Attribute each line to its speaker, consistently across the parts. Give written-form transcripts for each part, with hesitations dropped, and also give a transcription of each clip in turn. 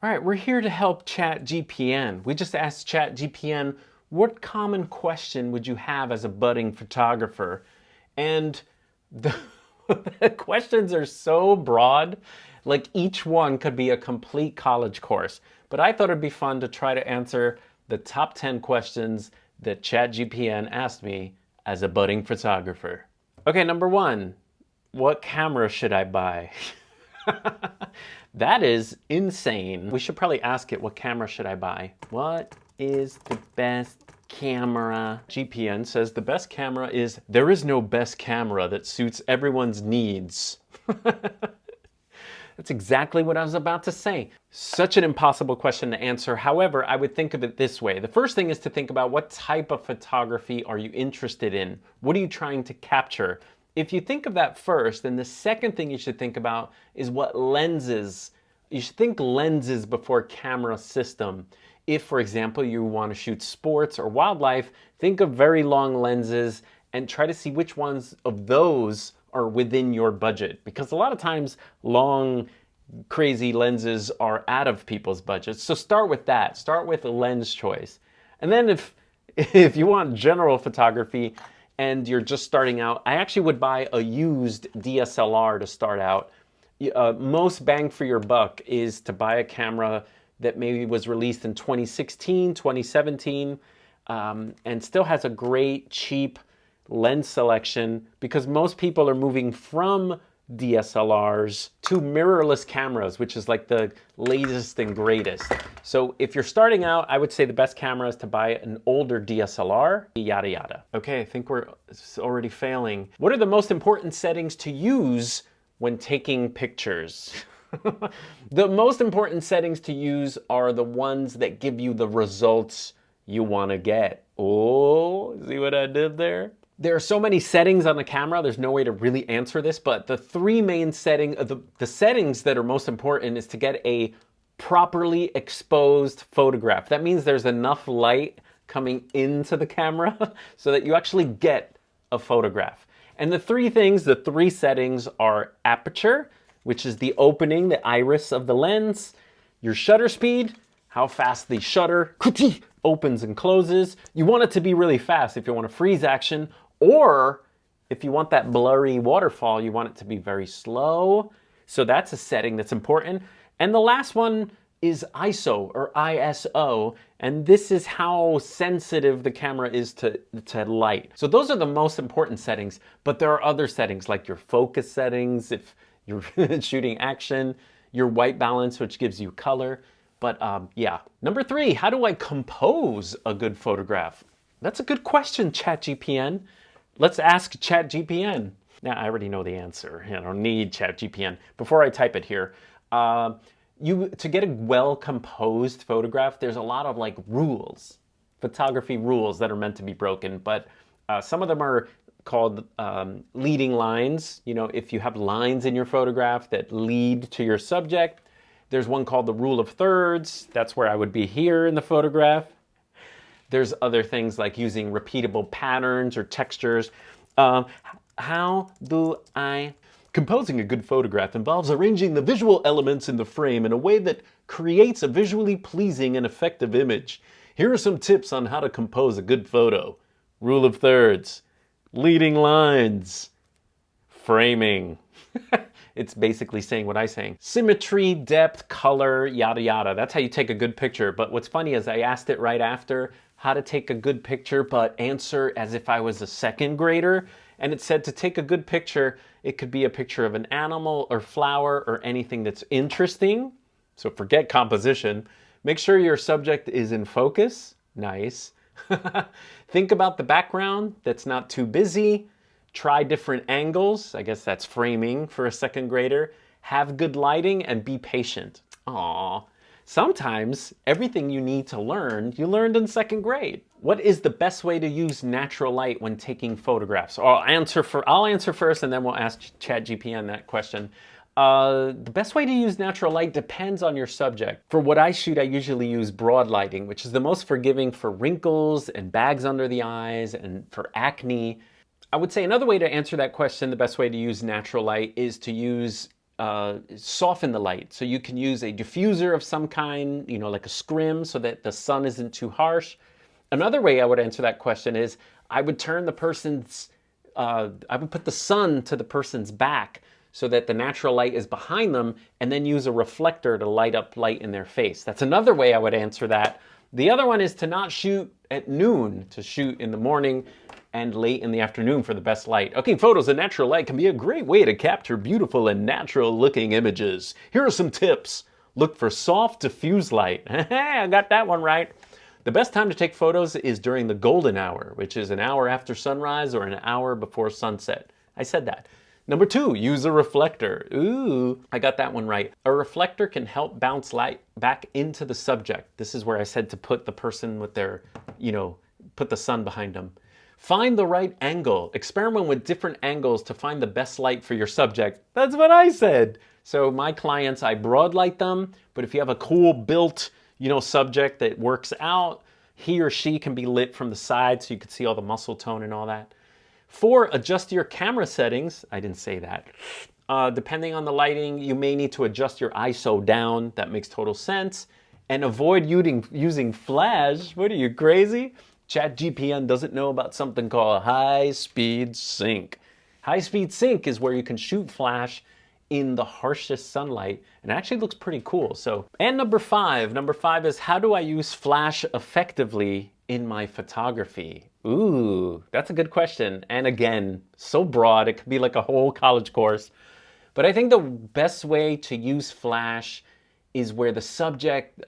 Speaker 1: All right, we're here to help ChatGPN. We just asked ChatGPN, what common question would you have as a budding photographer? And the, the questions are so broad, like each one could be a complete college course. But I thought it'd be fun to try to answer the top 10 questions that ChatGPN asked me as a budding photographer. Okay, number one, what camera should I buy? That is insane. We should probably ask it, what camera should I buy? What is the best camera? GPN says the best camera is, there is no best camera that suits everyone's needs. That's exactly what I was about to say. Such an impossible question to answer. However, I would think of it this way. The first thing is to think about, what type of photography are you interested in? What are you trying to capture? If you think of that first, then the second thing you should think about is what lenses. You should think lenses before camera system. If, for example, you want to shoot sports or wildlife, think of very long lenses and try to see which ones of those are within your budget. Because a lot of times long, crazy lenses are out of people's budgets. So start with that. Start with a lens choice. And then if you want general photography, and you're just starting out, I actually would buy a used DSLR to start out. Most bang for your buck is to buy a camera that maybe was released in 2016, 2017, and still has a great, cheap lens selection, because most people are moving from DSLRs to mirrorless cameras, which is like the latest and greatest. So if you're starting out, I would say the best camera is to buy an older DSLR, yada yada. Okay, I think we're already failing. What are the most important settings to use when taking pictures? The most important settings to use are the ones that give you the results you want to get. Oh, see what I did there? There are so many settings on the camera, there's no way to really answer this, but the three main settings, the settings that are most important is to get a properly exposed photograph. That means there's enough light coming into the camera so that you actually get a photograph. And the three settings are aperture, which is the opening, the iris of the lens, your shutter speed, how fast the shutter opens and closes. You want it to be really fast if you want to freeze action, or if you want that blurry waterfall, you want it to be very slow. So that's a setting that's important. And the last one is ISO or ISO, and this is how sensitive the camera is to light. So those are the most important settings, but there are other settings like your focus settings, if you're shooting action, your white balance, which gives you color. But yeah. Number three, how do I compose a good photograph? That's a good question, ChatGPN. Let's ask ChatGPN. Now, I already know the answer. I don't need ChatGPN. Before I type it here, to get a well-composed photograph, there's a lot of like rules, photography rules that are meant to be broken, but some of them are called leading lines. You know, if you have lines in your photograph that lead to your subject. There's one called the rule of thirds. That's where I would be here in the photograph. There's other things like using repeatable patterns or textures. How do I... Composing a good photograph involves arranging the visual elements in the frame in a way that creates a visually pleasing and effective image. Here are some tips on how to compose a good photo. Rule of thirds, leading lines, framing. It's basically saying what I'm saying. Symmetry, depth, color, yada yada. That's how you take a good picture. But what's funny is I asked it right after how to take a good picture, but answer as if I was a second grader. And it said to take a good picture, it could be a picture of an animal or flower or anything that's interesting. So forget composition. Make sure your subject is in focus. Nice. Think about the background that's not too busy. Try different angles. I guess that's framing for a second grader. Have good lighting and be patient. Aww. Sometimes everything you need to learn, you learned in second grade. What is the best way to use natural light when taking photographs? I'll answer first and then we'll ask ChatGPN that question. The best way to use natural light depends on your subject. For what I shoot, I usually use broad lighting, which is the most forgiving for wrinkles and bags under the eyes and for acne. I would say another way to answer that question, the best way to use natural light is to use soften the light. So you can use a diffuser of some kind, like a scrim, so that the sun isn't too harsh. Another way I would answer that question is I would turn the person's, I would put the sun to the person's back so that the natural light is behind them, and then use a reflector to light up light in their face. That's another way I would answer that. The other one is to not shoot at noon, to shoot in the morning and late in the afternoon for the best light. Okay, photos in natural light can be a great way to capture beautiful and natural looking images. Here are some tips. Look for soft, diffuse light. I got that one right. The best time to take photos is during the golden hour, which is an hour after sunrise or an hour before sunset. I said that. Number 2, use a reflector. Ooh, I got that one right. A reflector can help bounce light back into the subject. This is where I said to put the person with their, put the sun behind them. Find the right angle. Experiment with different angles to find the best light for your subject. That's what I said. So my clients, I broad light them, but if you have a cool built, subject that works out, he or she can be lit from the side so you can see all the muscle tone and all that. 4, adjust your camera settings. I didn't say that. Depending on the lighting, you may need to adjust your ISO down. That makes total sense. And avoid using flash. What are you, crazy? ChatGPN doesn't know about something called high-speed sync. High-speed sync is where you can shoot flash in the harshest sunlight, and it actually looks pretty cool. And number 5 is, how do I use flash effectively in my photography? Ooh, that's a good question. And again, so broad, it could be like a whole college course. But I think the best way to use flash is where the subject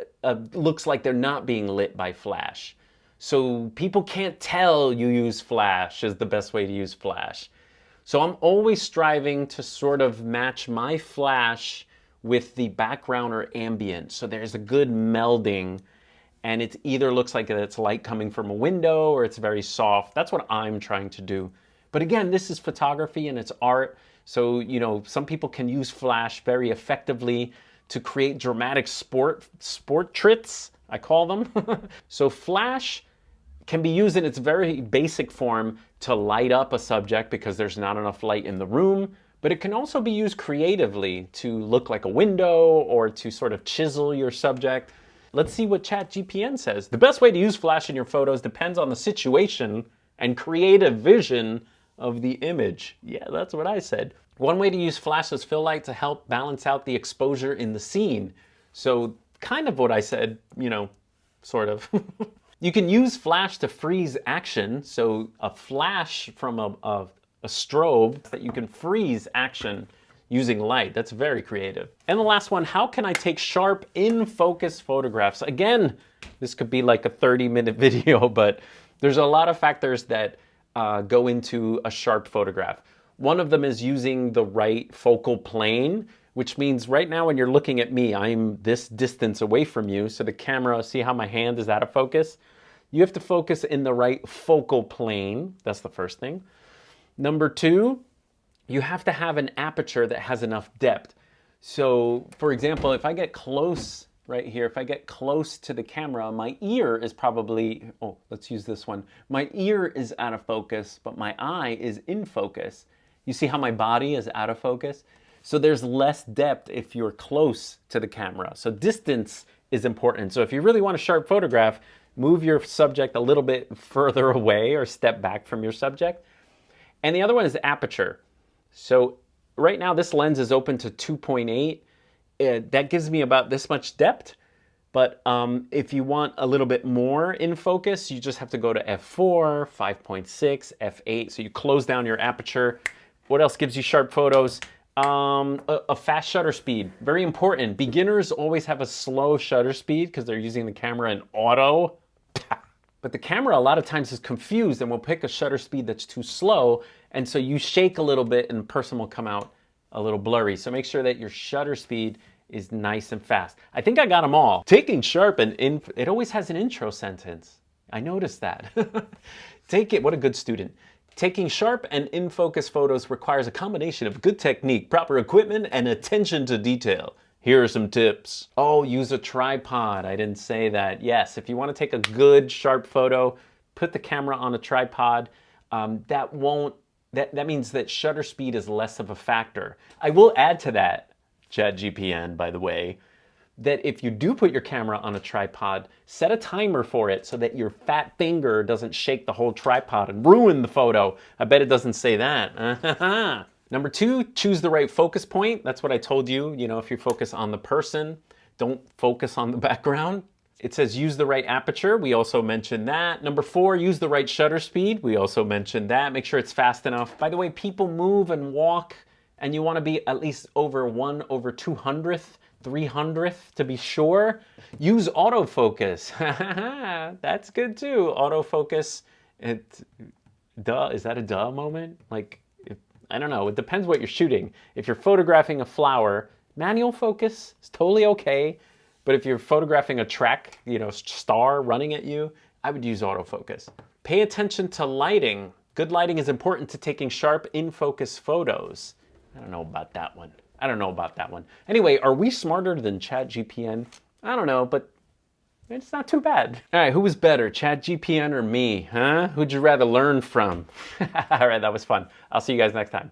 Speaker 1: looks like they're not being lit by flash. So people can't tell you use flash is the best way to use flash. So I'm always striving to sort of match my flash with the background or ambient. So there's a good melding, and it either looks like it's light coming from a window or it's very soft. That's what I'm trying to do. But again, this is photography and it's art. So, some people can use flash very effectively to create dramatic sport trits, I call them. So flash can be used in its very basic form to light up a subject because there's not enough light in the room, but it can also be used creatively to look like a window or to sort of chisel your subject. Let's see what ChatGPN says. The best way to use flash in your photos depends on the situation and creative vision of the image. Yeah, that's what I said. One way to use flash is fill light to help balance out the exposure in the scene. So kind of what I said, sort of. You can use flash to freeze action. So a flash from a strobe that you can freeze action using light. That's very creative. And the last one, how can I take sharp in-focus photographs? Again, this could be like a 30-minute video, but there's a lot of factors that go into a sharp photograph. One of them is using the right focal plane, which means right now when you're looking at me, I'm this distance away from you. So the camera, see how my hand is out of focus? You have to focus in the right focal plane. That's the first thing. Number 2, you have to have an aperture that has enough depth. So for example, if I get close right here, if I get close to the camera, my ear is probably, let's use this one. My ear is out of focus, but my eye is in focus. You see how my body is out of focus? So there's less depth if you're close to the camera. So distance is important. So if you really want a sharp photograph, move your subject a little bit further away or step back from your subject. And the other one is aperture. So right now this lens is open to 2.8. That gives me about this much depth. But if you want a little bit more in focus, you just have to go to f4, 5.6, f8. So you close down your aperture. What else gives you sharp photos? A fast shutter speed, very important. Beginners always have a slow shutter speed because they're using the camera in auto. But the camera a lot of times is confused and will pick a shutter speed that's too slow. And so you shake a little bit and the person will come out a little blurry. So make sure that your shutter speed is nice and fast. I think I got them all. Taking sharp and it always has an intro sentence. I noticed that. What a good student. Taking sharp and in-focus photos requires a combination of good technique, proper equipment, and attention to detail. Here are some tips. Use a tripod. I didn't say that. Yes, if you want to take a good, sharp photo, put the camera on a tripod. That means that shutter speed is less of a factor. I will add to that. ChatGPN, by the way, that if you do put your camera on a tripod, set a timer for it so that your fat finger doesn't shake the whole tripod and ruin the photo. I bet it doesn't say that. Number 2, choose the right focus point. That's what I told you. You know, if you focus on the person, don't focus on the background. It says use the right aperture. We also mentioned that. Number 4, use the right shutter speed. We also mentioned that. Make sure it's fast enough. By the way, people move and walk, and you want to be at least over 1/200th, 300th to be sure. Use autofocus. That's good too. Autofocus. Is that a duh moment? Like, I don't know. It depends what you're shooting. If you're photographing a flower, manual focus is totally okay. But if you're photographing a track, you know, star running at you, I would use autofocus. Pay attention to lighting. Good lighting is important to taking sharp, in-focus photos. I don't know about that one. Anyway, are we smarter than ChatGPN? I don't know, but it's not too bad. All right, who was better, ChatGPN or me, huh? Who'd you rather learn from? All right, that was fun. I'll see you guys next time.